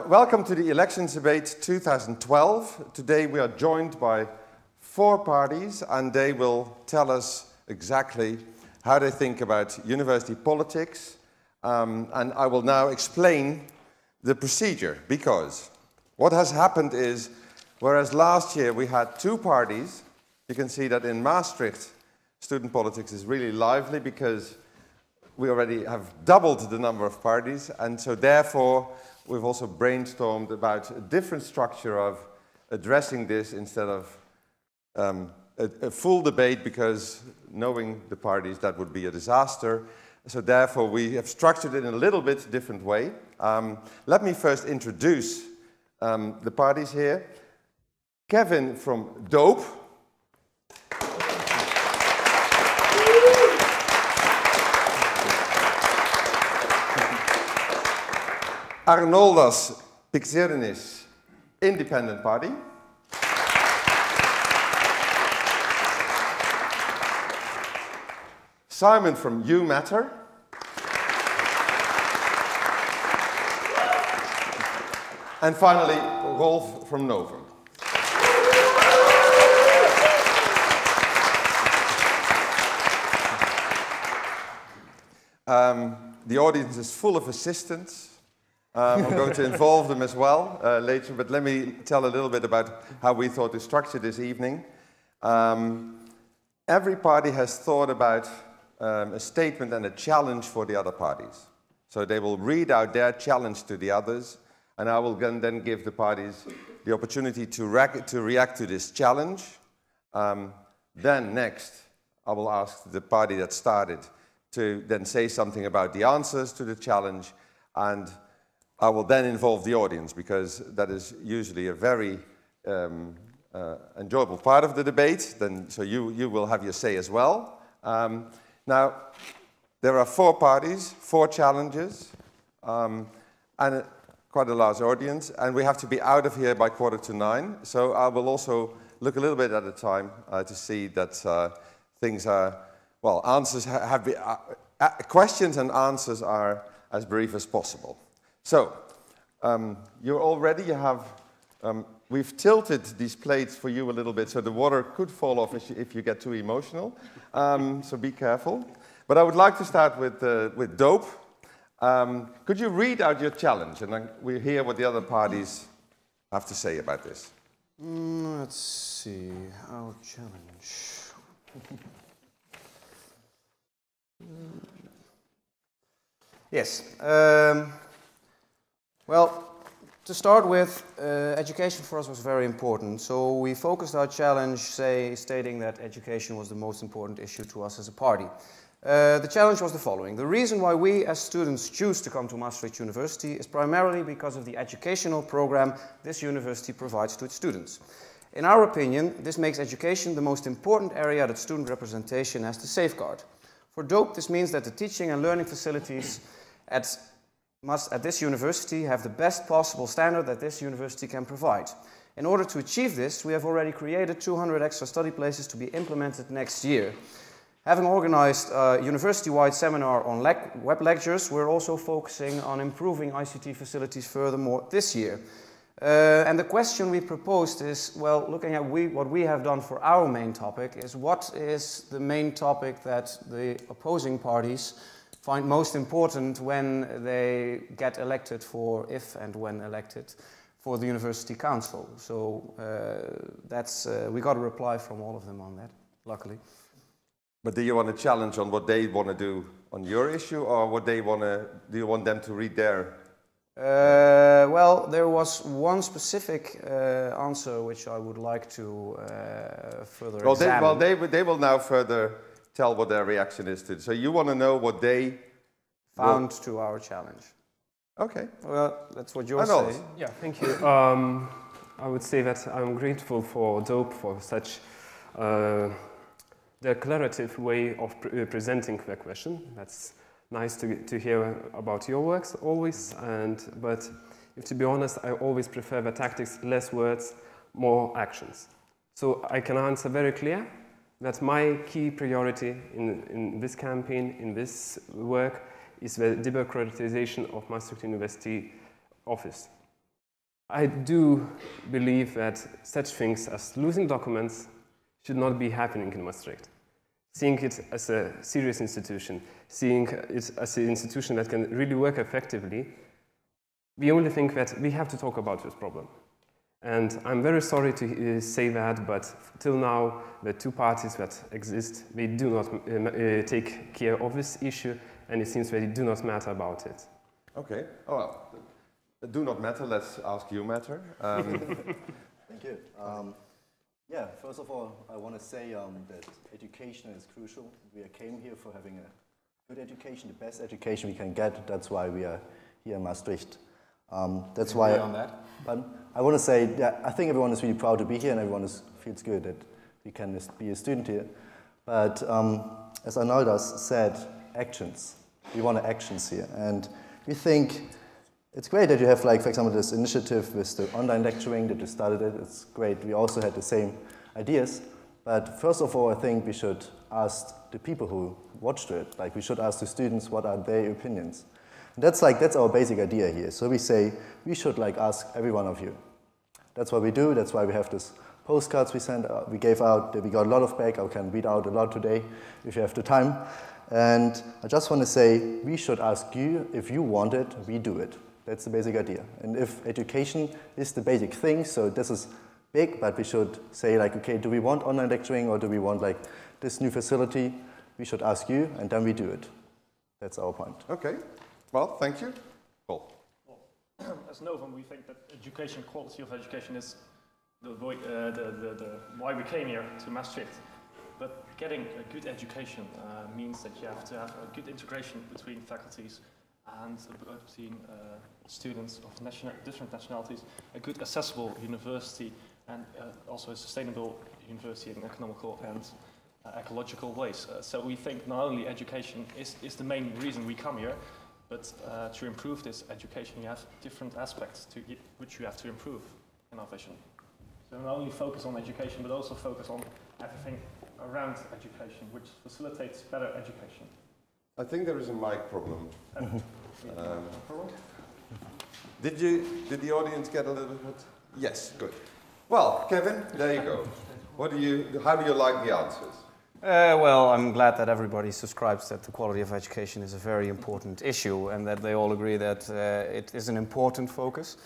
Welcome to the Elections Debate 2012. Today we are joined by 4 parties, and they will tell us exactly how they think about university politics. And I will now explain the procedure, because what has happened is, whereas last year we had 2 parties, you can see that in Maastricht student politics is really lively because we already have doubled the number of parties, and so therefore we've also brainstormed about a different structure of addressing this instead of a full debate, because knowing the parties, that would be a disaster. So therefore we have structured it in a little bit different way. Let me first introduce the parties here. Kevin from DOPE. Arnoldas Pixernis, Independent Party. Simon from You Matter. And finally, Rolf from Novum. The audience is full of assistants. I'm going to involve them as well later, but let me tell a little bit about how we thought to structure this evening. Every party has thought about a statement and a challenge for the other parties. So they will read out their challenge to the others, and I will then give the parties the opportunity to react to this challenge. Then next, I will ask the party that started to then say something about the answers to the challenge, and I will then involve the audience, because that is usually a very enjoyable part of the debate. So you will have your say as well. Now, there are 4 parties, 4 challenges, and quite a large audience, and we have to be out of here by 8:45. So I will also look a little bit at a time to see that things are, well, questions and answers are as brief as possible. So, you're all ready. You have, we've tilted these plates for you a little bit, so the water could fall off if you get too emotional. So be careful. But I would like to start with DOPE. Could you read out your challenge, and then we'll hear what the other parties have to say about this? Let's see, our challenge. Yes. Well, to start with, education for us was very important. So we focused our challenge, stating that education was the most important issue to us as a party. The challenge was the following. The reason why we as students choose to come to Maastricht University is primarily because of the educational program this university provides to its students. In our opinion, this makes education the most important area that student representation has to safeguard. For DOPE, this means that the teaching and learning facilities must at this university have the best possible standard that this university can provide. In order to achieve this, we have already created 200 extra study places to be implemented next year. Having organized a university-wide seminar on web lectures, we're also focusing on improving ICT facilities furthermore this year. And the question we proposed is, well, looking at what we have done for our main topic, is what is the main topic that the opposing parties find most important when they get elected if and when elected, for the University Council. So we got a reply from all of them on that, luckily. But do you want to challenge on what they want to do on your issue, or what they want to, do you want them to read their? Well, there was one specific answer which I would like to further examine. They will now further tell what their reaction is to it. So you want to know what they found to our challenge. Okay. Well, that's what you're saying. Yeah, thank you. I would say that I'm grateful for DOPE for such declarative way of presenting the question. That's nice to hear about your works always, but if to be honest, I always prefer the tactics, less words, more actions. So I can answer very clear. that my key priority in this campaign, in this work, is the democratization of Maastricht University office. I do believe that such things as losing documents should not be happening in Maastricht. Seeing it as a serious institution, seeing it as an institution that can really work effectively, we only think that we have to talk about this problem. And I'm very sorry to say that, but till now, the two parties that exist, they do not take care of this issue, and it seems they do not matter about it. Okay. Oh, well, do not matter. Let's ask you matter. Thank you. Yeah, first of all, I want to say that education is crucial. We came here for having a good education, the best education we can get. That's why we are here in Maastricht. That's why. On that. But I want to say, yeah, I think everyone is really proud to be here, and everyone feels good that we can be a student here. But as Arnoldas said, actions. We want actions here, and we think it's great that you have, like, for example, this initiative with the online lecturing that you started it. It's great. We also had the same ideas. But first of all, I think we should ask the people who watched it. Like, we should ask the students what are their opinions. And that's our basic idea here. So we say we should, like, ask every one of you. That's what we do. That's why we have this postcards we gave out. We got a lot of back. I can read out a lot today if you have the time. And I just want to say we should ask you if you want it, we do it. That's the basic idea. And if education is the basic thing, so this is big, but we should say, like, okay, do we want online lecturing or do we want, like, this new facility? We should ask you, and then we do it. That's our point. Okay. Well, thank you. Paul. Well, as Novum, we think that education, quality of education is the why we came here to Maastricht. But getting a good education means that you have to have a good integration between faculties and between students of different nationalities, a good accessible university, and also a sustainable university in economical and ecological ways. So we think not only education is the main reason we come here, but to improve this education, you have different aspects which you have to improve in our vision. So not only focus on education, but also focus on everything around education, which facilitates better education. I think there is a mic problem. Did the audience get a little bit? Yes, good. Well, Kevin, there you go. How do you like the answers? Well, I'm glad that everybody subscribes that the quality of education is a very important issue, and that they all agree that it is an important focus.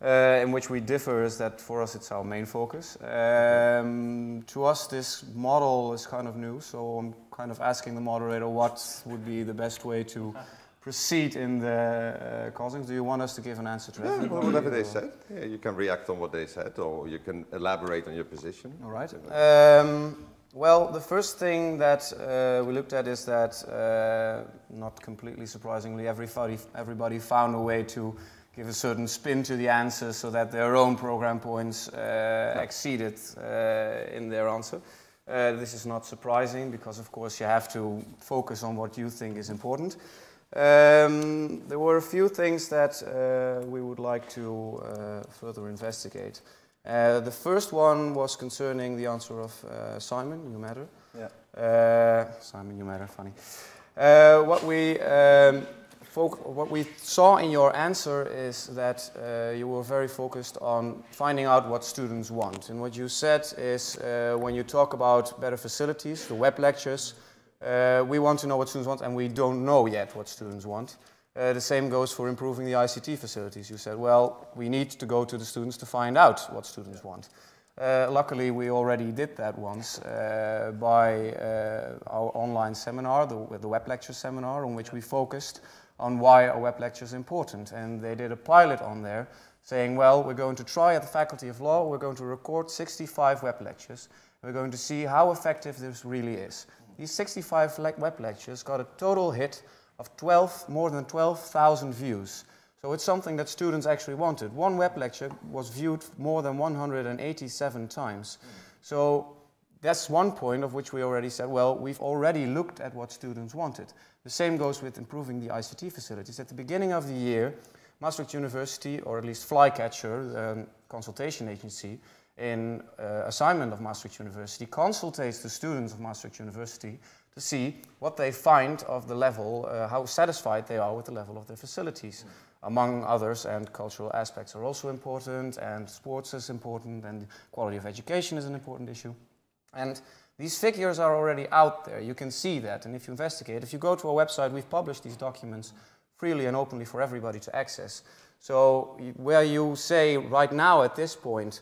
In which we differ is that for us it's our main focus. To us this model is kind of new, so I'm kind of asking the moderator what would be the best way to proceed in the callings. Do you want us to give an answer to that? Yeah, whatever they said. Yeah, you can react on what they said, or you can elaborate on your position. All right. Well, the first thing that we looked at is that, not completely surprisingly, everybody found a way to give a certain spin to the answer so that their own program points exceeded in their answer. This is not surprising because, of course, you have to focus on what you think is important. There were a few things that we would like to further investigate. The first one was concerning the answer of Simon, you matter. Yeah. Simon, you matter, funny. What we saw in your answer is that you were very focused on finding out what students want. And what you said is when you talk about better facilities, the web lectures, we want to know what students want and we don't know yet what students want. The same goes for improving the ICT facilities. You said, well, we need to go to the students to find out what students want. Luckily, we already did that once by our online seminar, the web lecture seminar, on which we focused on why a web lecture is important. And they did a pilot on there saying, well, we're going to try at the Faculty of Law, we're going to record 65 web lectures. We're going to see how effective this really is. These 65 web lectures got a total hit of more than 12,000 views. So it's something that students actually wanted. One web lecture was viewed more than 187 times. So that's one point of which we already said, well, we've already looked at what students wanted. The same goes with improving the ICT facilities. At the beginning of the year, Maastricht University, or at least Flycatcher, the consultation agency, in assignment of Maastricht University, consultates the students of Maastricht University to see what they find of the level, how satisfied they are with the level of their facilities. Among others, and cultural aspects are also important, and sports is important, and quality of education is an important issue. And these figures are already out there. You can see that, and if you investigate, if you go to our website, we've published these documents freely and openly for everybody to access. So where you say right now at this point,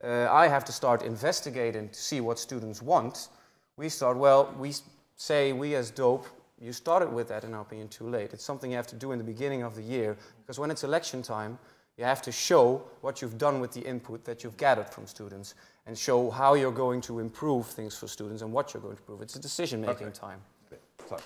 I have to start investigating to see what students want, we start, well, we say we as DOPE, you started with that in our opinion too late. It's something you have to do in the beginning of the year, because when it's election time, you have to show what you've done with the input that you've gathered from students and show how you're going to improve things for students and what you're going to improve. It's a decision-making time. Sorry.